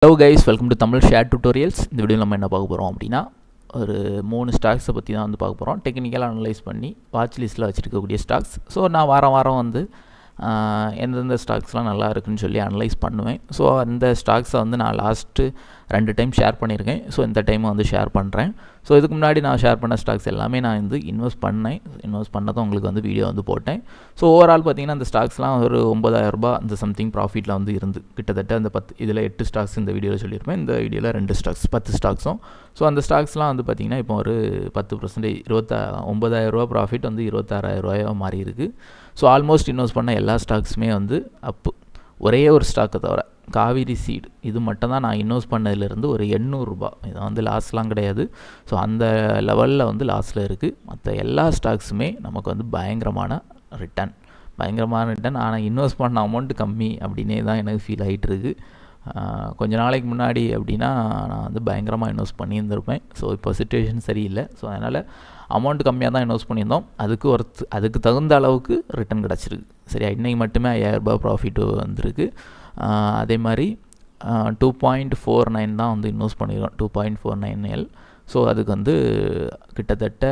Hello guys, welcome to Tamil share tutorials. இந்த video நம்ம என்ன பார்க்க போகிறோம் அப்படின்னா, ஒரு 3 ஸ்டாக்ஸை பற்றி தான் வந்து பார்க்க போகிறோம். டெக்னிக்கலாக அனலைஸ் பண்ணி வாட்ச் லிஸ்ட்டில் வச்சுருக்கக்கூடிய ஸ்டாக்ஸ். ஸோ நான் வாரம் வந்து எந்தெந்த ஸ்டாக்ஸ்லாம் நல்லா இருக்குன்னு சொல்லி அனலைஸ் பண்ணுவேன். ஸோ அந்த ஸ்டாக்ஸை வந்து நான் லாஸ்ட்டு 2 டைம் ஷேர் பண்ணியிருக்கேன். ஸோ இந்த டைம் வந்து ஷேர் பண்ணுறேன். ஸோ இதுக்கு முன்னாடி நான் ஷேர் பண்ண ஸ்டாக்ஸ் எல்லாமே நான் வந்து இன்வெஸ்ட் பண்ணதும் உங்களுக்கு வந்து வீடியோ வந்து போட்டேன். ஸோ ஓவரால் பார்த்திங்கன்னா அந்த ஸ்டாக்ஸ்லாம் ஒரு 9,000 ரூபாய் அந்த சம்திங் ப்ராஃபிட்டில் வந்து இருந்து கிட்டத்தட்ட அந்த 10 இதில் 8 ஸ்டாக்ஸ் இந்த வீடியோவில் சொல்லியிருப்பேன். இந்த வீடியோவில் 2 ஸ்டாக்ஸ் 10 ஸ்டாக்ஸும். ஸோ அந்த ஸ்டாக்ஸ்லாம் வந்து பார்த்திங்கன்னா இப்போ ஒரு 10% 9,000 ரூபா ப்ராஃபிட் வந்து 26,000 ரூபாயாக மாறி இருக்குது. ஸோ ஆல்மோஸ்ட் இன்வெஸ்ட் பண்ண எல்லா ஸ்டாக்ஸுமே வந்து அப்பு. ஒரே ஒரு ஸ்டாக்கை தவிர காவேரி சீட் இது மட்டும் தான் நான் இன்வெஸ்ட் பண்ணதுலேருந்து ஒரு 800 ரூபாய். இது வந்து லாஸ்லாம் கிடையாது. ஸோ அந்த லெவலில் வந்து லாஸில் இருக்குது. மற்ற எல்லா ஸ்டாக்ஸுமே நமக்கு வந்து பயங்கரமான ரிட்டர்ன். ஆனால் இன்வெஸ்ட் பண்ண அமௌண்ட் கம்மி அப்படின்னே தான் எனக்கு ஃபீல் ஆகிட்டுருக்கு. கொஞ்ச நாளைக்கு முன்னாடி அப்படின்னா நான் வந்து பயங்கரமாக இன்வெஸ்ட் பண்ணியிருந்திருப்பேன். ஸோ இப்போ சிச்சுவேஷன் சரியில்லை. ஸோ அதனால் அமௌண்ட் கம்மியாக தான் இன்வெஸ்ட் பண்ணியிருந்தோம். அதுக்கு தகுந்த அளவுக்கு ரிட்டர்ன் கிடச்சிருக்கு. சரியா, இன்றைக்கி மட்டுமே 5,000 ரூபாய் ப்ராஃபிட்டு வந்திருக்கு. அதே மாதிரி 2.49 தான் வந்து இன்வெஸ்ட் பண்ணியிருக்கோம். 2.49L. ஸோ அதுக்கு வந்து கிட்டத்தட்ட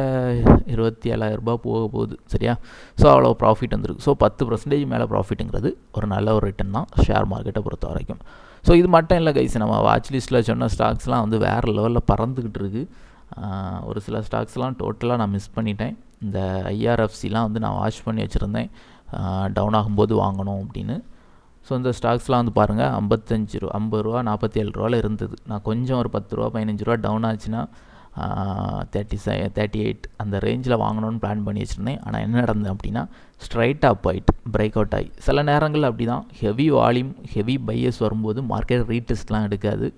27,000 ரூபாய் போக போகுது. சரியா, ஸோ அவ்வளோ ப்ராஃபிட் வந்துருக்கு. ஸோ 10% மேலே ப்ராஃபிட்டுங்கிறது ஒரு நல்ல ஒரு ரிட்டர்ன் தான் ஷேர் மார்க்கெட்டை பொறுத்த வரைக்கும். ஸோ இது மட்டும் இல்லை கைஸ், நம்ம வாட்ச் லிஸ்ட்டில் சொன்ன ஸ்டாக்ஸ்லாம் வந்து வேறு லெவலில் பறந்துக்கிட்டு இருக்குது. ஒரு சில ஸ்டாக்ஸ்லாம் டோட்டலாக நான் மிஸ் பண்ணிட்டேன். இந்த ஐஆர்எஃப்சிலாம் வந்து நான் வாட்ச் பண்ணி வச்சுருந்தேன் டவுன் ஆகும்போது வாங்கணும் அப்படின்னு. ஸோ இந்த ஸ்டாக்ஸ்லாம் வந்து பாருங்கள், 50 ரூபா 47 ரூபாவில் இருந்தது. நான் கொஞ்சம் ஒரு 10 ரூபா 15 ரூபா டவுன் ஆச்சுன்னா 38 அந்த ரேஞ்சில் வாங்கணும்னு பிளான் பண்ணி வச்சுருந்தேன். ஆனால் என்ன நடந்தது அப்படின்னா ஸ்ட்ரைட்டாக அப் ஆகிட்டு பிரேக் அவுட் ஆகி. சில நேரங்கள் அப்படி தான் ஹெவி வால்யூம் ஹெவி பையஸ் வரும்போது மார்க்கெட் ரீடெஸ்ட்லாம் எடுக்காது,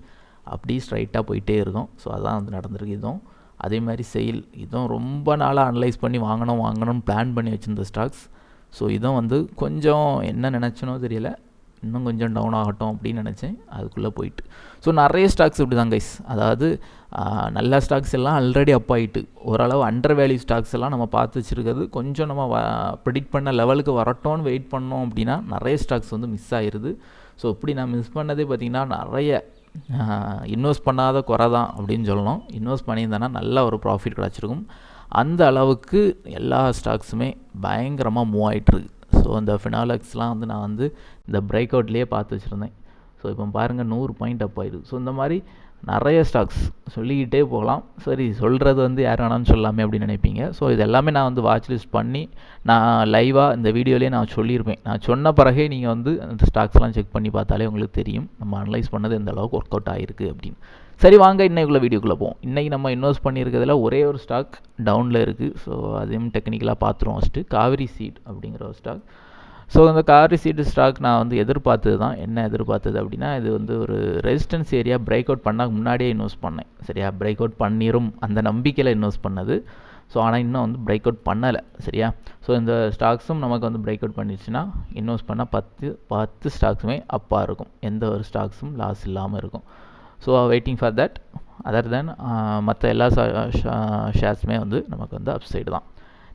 அப்படி ஸ்ட்ரைட்டாக போயிட்டே இருக்கும். ஸோ அதான் வந்து நடந்திருக்கு. இதுவும் அதே மாதிரி இதுவும் ரொம்ப நாளாக அனலைஸ் பண்ணி வாங்கணும்னு பிளான் பண்ணி வச்சுருந்த ஸ்டாக்ஸ். ஸோ இதுவும் வந்து கொஞ்சம் என்ன நினச்சனோ தெரியல, இன்னும் கொஞ்சம் டவுன் ஆகட்டும் அப்படின்னு நினச்சேன். அதுக்குள்ளே போயிட்டு ஸோ நிறைய ஸ்டாக்ஸ் இப்படி தான் கைஸ். அதாவது நல்ல ஸ்டாக்ஸ் எல்லாம் ஆல்ரெடி அப் ஆகிட்டு, ஓரளவு அண்டர் வேல்யூ ஸ்டாக்ஸ் எல்லாம் நம்ம பார்த்து வச்சுருக்கிறது கொஞ்சம் நம்ம ப்ரிடிக்ட் பண்ண லெவலுக்கு வரட்டோன்னு வெயிட் பண்ணோம் அப்படின்னா நிறைய ஸ்டாக்ஸ் வந்து மிஸ் ஆகிடுது. ஸோ இப்படி நான் மிஸ் பண்ணதே பார்த்திங்கன்னா நிறைய இன்வெஸ்ட் பண்ணாத குறை தான் அப்படின்னு சொல்லணும். இன்வெஸ்ட் பண்ணியிருந்தேன்னா நல்ல ஒரு ப்ராஃபிட் கிடச்சிருக்கும். அந்த அளவுக்கு எல்லா ஸ்டாக்ஸுமே பயங்கரமாக மூவ் ஆகிட்டுருக்கு. ஸோ அந்த ஃபினாலக்ஸ்லாம் வந்து நான் வந்து இந்த பிரேக் அவுட்லேயே பார்த்து வச்சுருந்தேன். ஸோ இப்போ பாருங்கள் 100 பாயிண்ட் அப் ஆயிடுது. ஸோ இந்த மாதிரி நிறைய ஸ்டாக்ஸ் சொல்லிக்கிட்டே போகலாம். சரி, சொல்கிறது வந்து யார் வேணாலும் சொல்லாமே அப்படின்னு நினைப்பீங்க. ஸோ இது எல்லாமே நான் வந்து வாட்ச் லிஸ்ட் பண்ணி நான் லைவாக இந்த வீடியோலேயே நான் சொல்லியிருப்பேன். நான் சொன்ன பிறகே நீங்கள் வந்து அந்த ஸ்டாக்ஸ்லாம் செக் பண்ணி பார்த்தாலே உங்களுக்கு தெரியும் நம்ம அனலைஸ் பண்ணது எந்த அளவுக்கு ஒர்க் அவுட் ஆகிருக்கு அப்படின்னு. சரி, வாங்க இன்றைக்குள்ள வீடியோக்குள்ளே போவோம். இன்றைக்கி நம்ம இன்வெஸ்ட் பண்ணியிருக்கிறதுல ஒரே ஒரு ஸ்டாக் டவுனில் இருக்குது. ஸோ அதையும் டெக்னிக்கலாக பார்த்துருவோம். ஃபஸ்ட்டு காவேரி சீட் அப்படிங்கிற ஒரு ஸ்டாக். ஸோ அந்த காவேரி சீட் ஸ்டாக் நான் வந்து எதிர்பார்த்தது தான். என்ன எதிர்பார்த்தது அப்படின்னா, இது வந்து ஒரு ரெசிஸ்டன்ஸ் ஏரியா பிரேக் அவுட் பண்ணால் முன்னாடியே இன்வெஸ்ட் பண்ணேன். சரியா, பிரேக் அவுட் பண்ணிடும் அந்த நம்பிக்கையில் இன்வெஸ்ட் பண்ணது. ஸோ ஆனால் இன்னும் வந்து பிரேக் அவுட் பண்ணலை. சரியா, ஸோ இந்த ஸ்டாக்ஸும் நமக்கு வந்து பிரேக் அவுட் பண்ணிடுச்சுன்னா இன்வெஸ்ட் பண்ணால் 10 ஸ்டாக்ஸுமே அப்பாக இருக்கும். எந்த ஒரு ஸ்டாக்ஸும் லாஸ் இல்லாமல் இருக்கும். So waiting for that. Other then மற்ற எல்லா ஷேர்ஸுமே வந்து நமக்கு வந்து அப்சைடு தான்.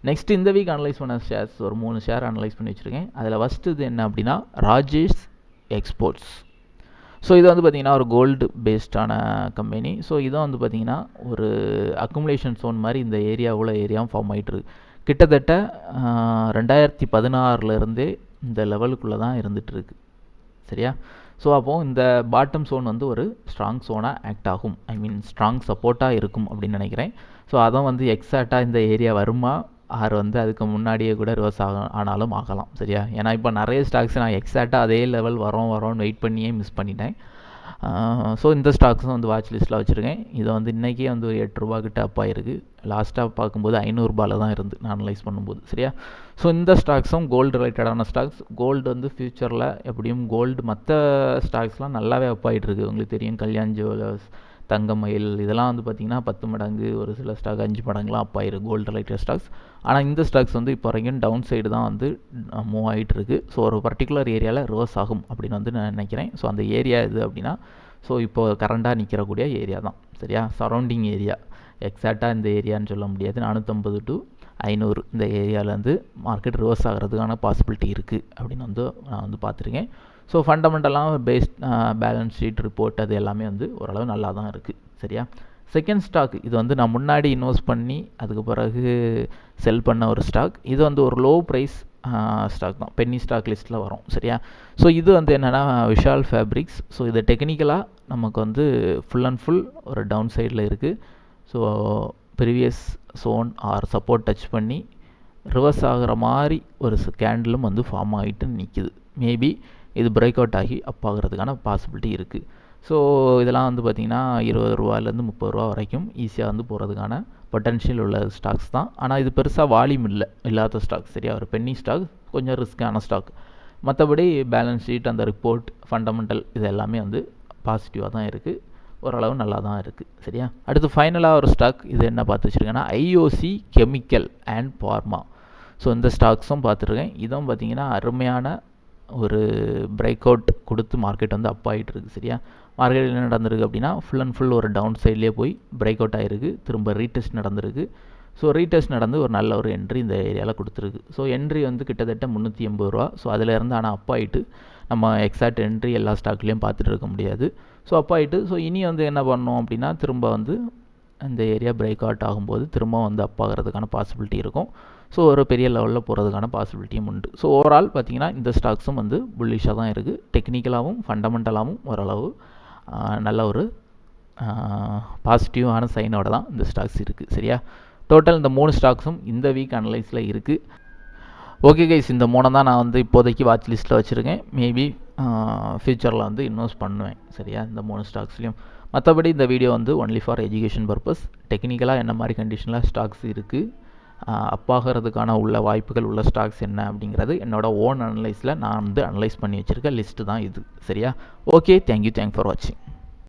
நெக்ஸ்ட் இந்த வீக் அனலைஸ் பண்ண ஷேர்ஸ் ஒரு 3 ஷேர் அனலைஸ் பண்ணி வச்சுருக்கேன். அதில் ஃபஸ்ட்டு இது என்ன அப்படின்னா ராஜேஷ் எக்ஸ்போர்ட்ஸ். ஸோ இது வந்து பார்த்திங்கன்னா ஒரு கோல்டு பேஸ்டான கம்பெனி. ஸோ இதுவும் வந்து பார்த்திங்கன்னா ஒரு அக்குமுலேஷன் ஜோன் மாதிரி இந்த ஏரியாவும் ஃபார்ம் ஆகிட்டுருக்கு. கிட்டத்தட்ட 2016 இந்த லெவலுக்குள்ளே தான் இருந்துகிட்ருக்கு. சரியா, ஸோ அப்போது இந்த பாட்டம் ஜோன் வந்து ஒரு ஸ்ட்ராங் ஜோனாக ஆக்ட் ஆகும். ஸ்ட்ராங் சப்போர்ட்டாக இருக்கும் அப்படின்னு நினைக்கிறேன். ஸோ அதான் வந்து எக்ஸாக்டாக இந்த ஏரியா வருமா ஆர் வந்து அதுக்கு முன்னாடியே கூட ரிவர்ஸ் ஆனாலும் ஆகலாம். சரியா, ஏன்னா இப்போ நிறைய ஸ்டாக்ஸ் நான் எக்ஸாக்டாக அதே லெவல் வரோன்னு வெயிட் பண்ணியே மிஸ் பண்ணிட்டேன். ஸோ இந்த ஸ்டாக்ஸும் வந்து வாட்ச் லிஸ்ட்டில் வச்சுருக்கேன். இதை வந்து இன்றைக்கே வந்து ஒரு 8 ரூபா கிட்ட அப் ஆகிருக்கு. லாஸ்ட்டாக பார்க்கும்போது 500 ரூபாயில் தான் இருந்து நான் அனலைஸ் பண்ணும்போது. சரியா, ஸோ இந்த ஸ்டாக்ஸும் கோல்டு ரிலேட்டடான ஸ்டாக்ஸ். கோல்டு வந்து ஃப்யூச்சரில் எப்படியும் கோல்டு மற்ற ஸ்டாக்ஸ்லாம் நல்லாவே அப் ஆகிட்டுருக்கு. உங்களுக்கு தெரியும், கல்யாண் ஜுவல்லர்ஸ், தங்கமயில் இதெல்லாம் வந்து பார்த்திங்கன்னா 10 மடங்கு, ஒரு சில ஸ்டாக் 5 மடங்குலாம் அப் ஆகிருக்கு கோல்டு ரிலேட்டட் ஸ்டாக்ஸ். ஆனால் இந்த ஸ்டாக்ஸ் வந்து இப்போ வரைக்கும் டவுன் சைடு தான் வந்து மூவ் ஆகிட்டுருக்கு. ஸோ ஒரு பர்டிகுலர் ஏரியாவில் ரிவர்ஸ் ஆகும் அப்படின்னு வந்து நான் நினைக்கிறேன். ஸோ அந்த ஏரியா இது அப்படின்னா ஸோ இப்போ கரண்டாக நிற்கிறக்கூடிய ஏரியா தான். சரியா, சரௌண்டிங் ஏரியா எக்ஸாக்டாக இந்த ஏரியான்னு சொல்ல முடியாது. 450 to 500 இந்த ஏரியாவில் வந்து மார்க்கெட் ரிவர்ஸ் ஆகிறதுக்கான பாசிபிலிட்டி இருக்குது அப்படின்னு வந்து நான் வந்து பார்த்துருக்கேன். ஸோ ஃபண்டமெண்டலாக பேலன்ஸ் ஷீட் ரிப்போர்ட் அது எல்லாமே வந்து ஓரளவு நல்லா தான் இருக்குது. சரியா? செகண்ட் ஸ்டாக் இது வந்து நான் முன்னாடி இன்வெஸ்ட் பண்ணி அதுக்கு பிறகு செல் பண்ண ஒரு ஸ்டாக். இது வந்து ஒரு லோ ப்ரைஸ் ஸ்டாக் தான், பென்னி ஸ்டாக் லிஸ்ட்டில் வரும். சரியா? ஸோ இது வந்து என்னென்னா விஷால் ஃபேப்ரிக்ஸ். ஸோ இது டெக்னிக்கலாக நமக்கு வந்து ஃபுல் அண்ட் ஃபுல் ஒரு டவுன் சைடில் இருக்குது. So previous zone or support touch பண்ணி ரிவர்ஸ் ஆகிற மாதிரி ஒரு கேண்டிலும் வந்து ஃபார்ம் ஆகிட்டு நிற்கிது. மேபி இது பிரேக் அவுட் ஆகி அப் ஆகிறதுக்கான பாசிபிலிட்டி இருக்குது. ஸோ இதெல்லாம் வந்து பார்த்திங்கன்னா 20 ரூபாயிலேருந்து 30 ரூபா வரைக்கும் ஈஸியாக வந்து போகிறதுக்கான பொட்டன்ஷியல் உள்ள ஸ்டாக்ஸ் தான். ஆனால் இது பெருசாக வால்யூம் இல்லாத ஸ்டாக். சரியா? ஒரு பென்னி ஸ்டாக், கொஞ்சம் ரிஸ்க்கான ஸ்டாக். மற்றபடி பேலன்ஸ் ஷீட், அந்த ரிப்போர்ட், ஃபண்டமெண்டல் இது எல்லாமே வந்து பாசிட்டிவாக தான் இருக்குது, ஓரளவு நல்லா தான் இருக்குது. சரியா? அடுத்து ஃபைனலாக ஒரு ஸ்டாக் இது என்ன பார்த்து வச்சுருக்கேன்னா ஐஓசி கெமிக்கல் அண்ட் ஃபார்மா. ஸோ இந்த ஸ்டாக்ஸும் பார்த்துருக்கேன். இதுவும் பார்த்திங்கன்னா அருமையான ஒரு பிரேக் அவுட் கொடுத்து மார்க்கெட் வந்து அப் ஆகிட்டு இருக்குது. சரியா? மார்க்கெட் என்ன நடந்திருக்கு அப்படின்னா ஃபுல் அண்ட் ஃபுல் ஒரு டவுன் சைட்லேயே போய் பிரேக் அவுட் ஆகிருக்கு, திரும்ப ரீடெஸ்ட் நடந்திருக்கு. ஸோ ரீடெஸ்ட் நடந்து ஒரு நல்ல ஒரு என்ட்ரி இந்த ஏரியாவில் கொடுத்துருக்கு. ஸோ என்ட்ரி வந்து கிட்டத்தட்ட 380 ரூபா. ஸோ அதிலேருந்து ஆனால் அப் ஆகிட்டு நம்ம எக்ஸாக்ட் என்ட்ரி எல்லா ஸ்டாக்லேயும் பார்த்துட்டு இருக்க முடியாது. ஸோ அப் ஆகிட்டு ஸோ இனி வந்து என்ன பண்ணோம் அப்படின்னா திரும்ப வந்து இந்த ஏரியா பிரேக் அவுட் ஆகும்போது திரும்ப வந்து அப் ஆகிறதுக்கான பாசிபிலிட்டி இருக்கும். ஸோ ஒரு பெரிய லெவலில் போகிறதுக்கான பாசிபிலிட்டியும் உண்டு. ஸோ ஓவரால் பார்த்திங்கன்னா இந்த ஸ்டாக்ஸும் வந்து புல்லிஷாக தான் இருக்குது. டெக்னிக்கலாகவும் ஃபண்டமெண்டலாகவும் ஓரளவு நல்ல ஒரு பாசிட்டிவான சைனோட தான் இந்த ஸ்டாக்ஸ் இருக்குது. சரியா? டோட்டல் இந்த 3 ஸ்டாக்ஸும் இந்த வீக் அனலைஸில் இருக்குது. ஓகே கைஸ், இந்த 3 தான் நான் வந்து இப்போதைக்கு வாட்ச் லிஸ்ட்டில் வச்சுருக்கேன். மேபி ஃப்யூச்சரில் வந்து இன்வெஸ்ட் பண்ணுவேன். சரியா? இந்த 3 ஸ்டாக்ஸ்லையும். மற்றபடி இந்த வீடியோ வந்து ஒன்லி ஃபார் எஜுகேஷன் பர்பஸ். டெக்னிக்கலாக என்ன மாதிரி கண்டிஷனில் ஸ்டாக்ஸ் இருக்குது, அப்பாகிறதுக்கான உள்ள வாய்ப்புகள் உள்ள ஸ்டாக்ஸ் என்ன அப்படிங்கிறது என்னோட ஓன் அனலைஸில் நான் வந்து அனலைஸ் பண்ணி வச்சுருக்க லிஸ்ட்டு தான் இது. சரியா? ஓகே, தேங்க்யூ ஃபார் வாட்சிங்.